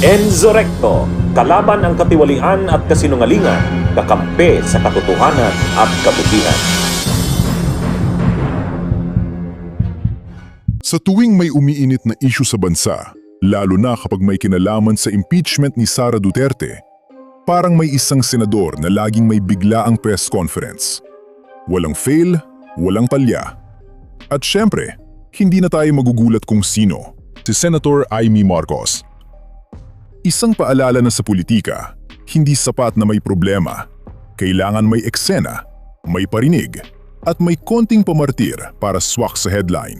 Enzo Recto, kalaban ang katiwalian at kasinungalingan, kakampi sa katotohanan at kabutihan. Sa tuwing may umiinit na isyu sa bansa, lalo na kapag may kinalaman sa impeachment ni Sara Duterte, parang may isang senador na laging may biglaang press conference. Walang fail, walang palya. At syempre, hindi na tayo magugulat kung sino, si Senator Amy Marcos. Isang paalala na sa politika, hindi sapat na may problema. Kailangan may eksena, may parinig, at may konting pamartir para swak sa headline.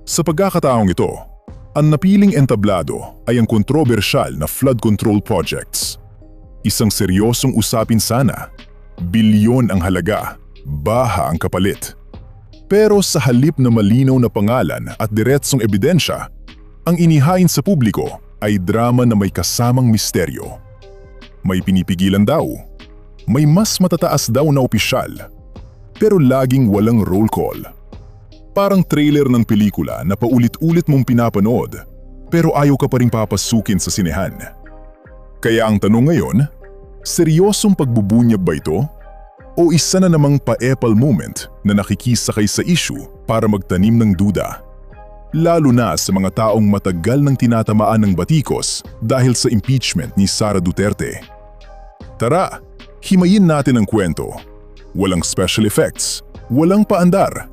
Sa pagkakataong ito, ang napiling entablado ay ang kontrobersyal na flood control projects. Isang seryosong usapin sana, bilyon ang halaga, baha ang kapalit. Pero sa halip na malinaw na pangalan at diretsong ebidensya, ang inihain sa publiko ay drama na may kasamang misteryo. May pinipigilan daw, may mas matataas daw na opisyal, pero laging walang roll call. Parang trailer ng pelikula na paulit-ulit mong pinapanood, pero ayaw ka pa rin papasukin sa sinehan. Kaya ang tanong ngayon, seryosong pagbubunyag ba ito? O isa na namang pa-epal moment na nakikisakay sa issue para magtanim ng duda? Lalo na sa mga taong matagal nang tinatamaan ng batikos dahil sa impeachment ni Sara Duterte. Tara, himayin natin ang kwento. Walang special effects, walang paandar,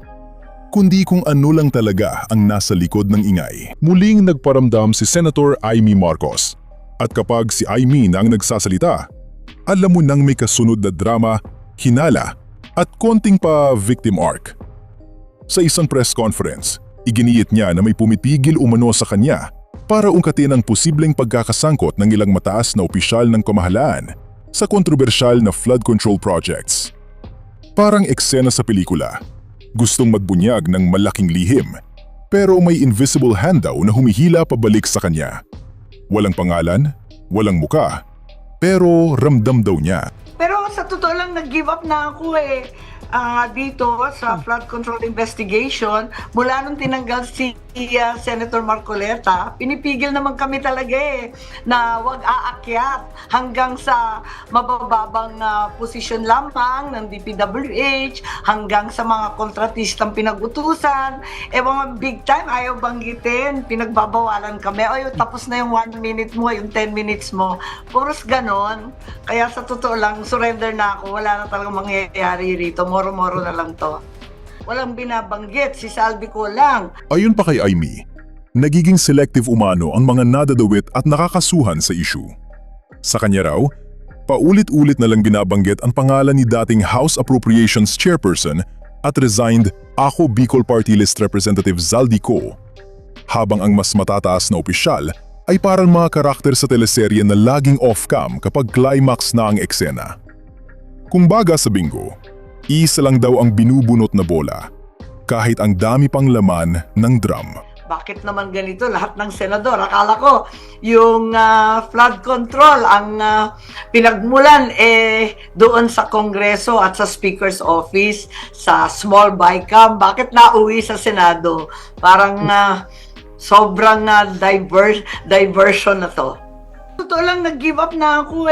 kundi kung ano lang talaga ang nasa likod ng ingay. Muling nagparamdam si Senator Amy Marcos. At kapag si Amy na ang nagsasalita, alam mo nang may kasunod na drama, hinala, at konting pa victim arc. Sa isang press conference, iginiit niya na may pumipigil umano sa kanya para ungkatin ang posibleng pagkakasangkot ng ilang mataas na opisyal ng kamahalaan sa kontrobersyal na flood control projects. Parang eksena sa pelikula. Gustong magbunyag ng malaking lihim, pero may invisible hand daw na humihila pabalik sa kanya. Walang pangalan, walang muka, pero ramdam daw niya. Pero sa totoo lang, nag-give up na ako dito sa flood control investigation. Mula nung tinanggal si Senator Marcoleta, pinipigil naman kami talaga na wag aakyat hanggang sa mabababang posisyon lamang ng DPWH, hanggang sa mga kontratistang pinag-utusan. Mga big time, ayaw banggitin, pinagbabawalan kami. Tapos na yung 1 minute mo, yung 10 minutes mo. Puros ganon. Kaya sa totoo lang, surrender na ako. Wala na talagang mangyayari rito. Moro-moro na lang to. Walang binabanggit, si Salvi ko lang. Ayon pa kay Amy, nagiging selective umano ang mga nadadawit at nakakasuhan sa issue. Sa kanya raw, paulit-ulit na lang binabanggit ang pangalan ni dating House Appropriations Chairperson at resigned Ako Bicol Party List Representative Zaldi Co, habang ang mas matataas na opisyal ay parang mga karakter sa teleserye na laging off-cam kapag climax na ang eksena. Kumbaga sa bingo, isa lang daw ang binubunot na bola, kahit ang dami pang laman ng drum. Bakit naman ganito lahat ng senador? Akala ko yung flood control ang pinagmulan doon sa Kongreso at sa Speaker's Office, sa small BICAM. Bakit nauwi sa Senado? Parang sobrang diversion na to. Totoo lang, nag-give up na ako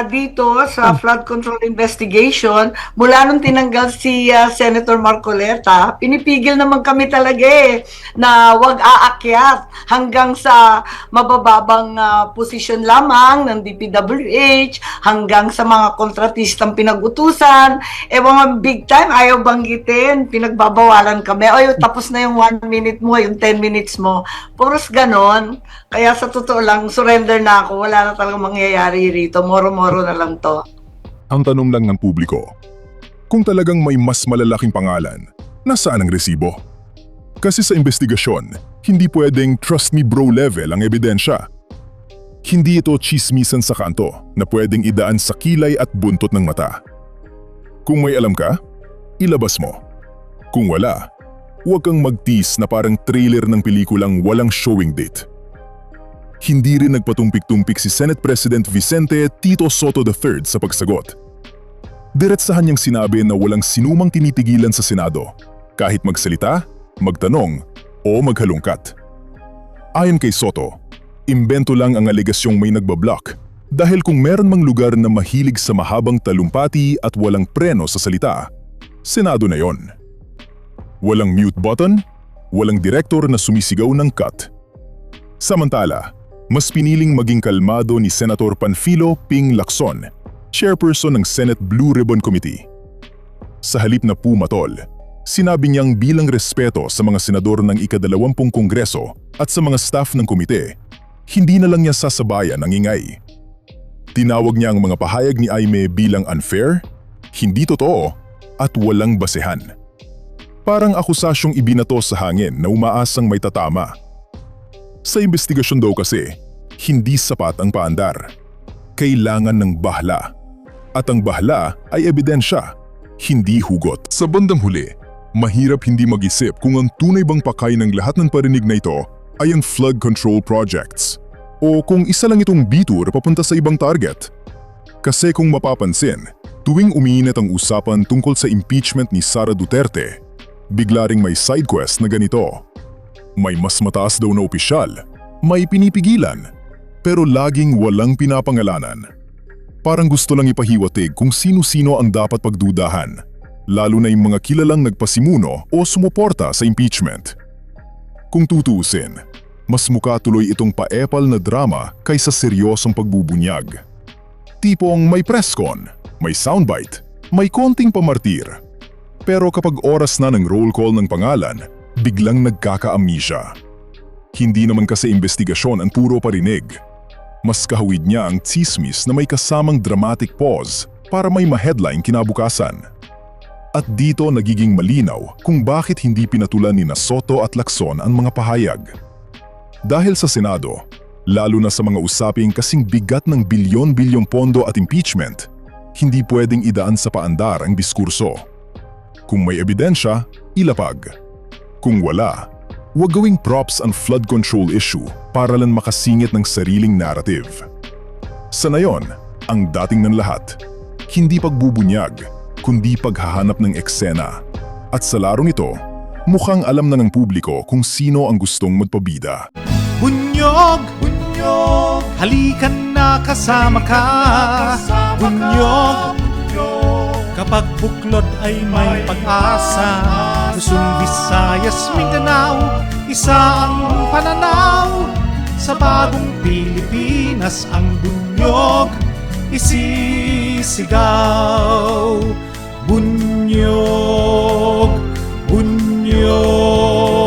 dito sa flood control investigation. Mula nung tinanggal si Senator Marcoleta, pinipigil naman kami talaga na wag aakyat hanggang sa mabababang posisyon lamang ng DPWH, hanggang sa mga kontratistang pinag-utusan. Mga big time, ayaw banggitin, pinagbabawalan kami. Tapos na yung 1 minute mo, yung 10 minutes mo. Puros ganon. Kaya sa totoo lang, surrender na ako. Wala na talagang mangyayari rito. Moro-moro na lang to. Ang tanong lang ng publiko, kung talagang may mas malalaking pangalan, nasaan ang resibo? Kasi sa investigasyon, hindi pwedeng trust me bro level ang ebidensya. Hindi ito chismisan sa kanto na pwedeng idaan sa kilay at buntot ng mata. Kung may alam ka, ilabas mo. Kung wala, huwag kang magtis na parang trailer ng pelikulang walang showing date. Hindi rin nagpatumpik-tumpik si Senate President Vicente Tito Soto III sa pagsagot. Diretsahan niyang sinabi na walang sinumang tinipigilan sa Senado, kahit magsalita, magtanong, o maghalungkat. Ayon kay Soto, Imbento lang ang alegasyong may nagbablock dahil kung meron mang lugar na mahilig sa mahabang talumpati at walang preno sa salita, Senado na yon. Walang mute button, walang direktor na sumisigaw ng cut. Samantala, mas piniling maging kalmado ni Senator Panfilo Ping Lacson, chairperson ng Senate Blue Ribbon Committee. Sa halip na pumatol, sinabi niyang bilang respeto sa mga senador ng ika-20 Kongreso at sa mga staff ng komite, hindi na lang niya sasabayan ang ingay. Tinawag niya ang mga pahayag ni Aimee bilang unfair, hindi totoo, at walang basehan. Parang akusasyong ibinato sa hangin na umaasang may tatama. Sa investigasyon daw kasi, hindi sapat ang paandar. Kailangan ng bahla. At ang bahla ay ebidensya, hindi hugot. Sa bandang huli, mahirap hindi mag-isip kung ang tunay bang pakay ng lahat ng parinig na ito ay ang flood control projects. O kung isa lang itong bitour papunta sa ibang target. Kasi kung mapapansin, tuwing umiinit ang usapan tungkol sa impeachment ni Sara Duterte, bigla ring may side quest na ganito. May mas mataas daw na opisyal, may pinipigilan, pero laging walang pinapangalanan. Parang gusto lang ipahiwatig kung sino-sino ang dapat pagdudahan, lalo na yung mga kilalang nagpasimuno o sumuporta sa impeachment. Kung tutuusin, mas mukha tuloy itong paepal na drama kaysa seryosong pagbubunyag. Tipong may press con, may soundbite, may konting pamartir. Pero kapag oras na ng roll call ng pangalan, biglang nagkaka-amnesia. Hindi naman kasi investigasyon ang puro parinig. Mas kahawid niya ang tsismis na may kasamang dramatic pause para may ma-headline kinabukasan. At dito nagiging malinaw kung bakit hindi pinatulan ni Soto at Lacson ang mga pahayag. Dahil sa Senado, lalo na sa mga usaping kasing bigat ng bilyon-bilyong pondo at impeachment, hindi pwedeng idaan sa paandar ang diskurso. Kung may ebidensya, ilapag. Kung wala, huwag gawing props ang flood control issue para lang makasingit ng sariling narrative. Sa nayon, ang dating ng lahat, hindi pagbubunyag, kundi paghahanap ng eksena. At sa larong ito, mukhang alam na ng publiko kung sino ang gustong magpabida. Bunyog, bunyog, halikan na kasama ka. Bunyog, kapag buklod ay may pag-asa. Luzon, Visayas, Mindanao, isa ang pananaw. Sa bagong Pilipinas ang bunyog isisigaw. Bunyog, bunyog.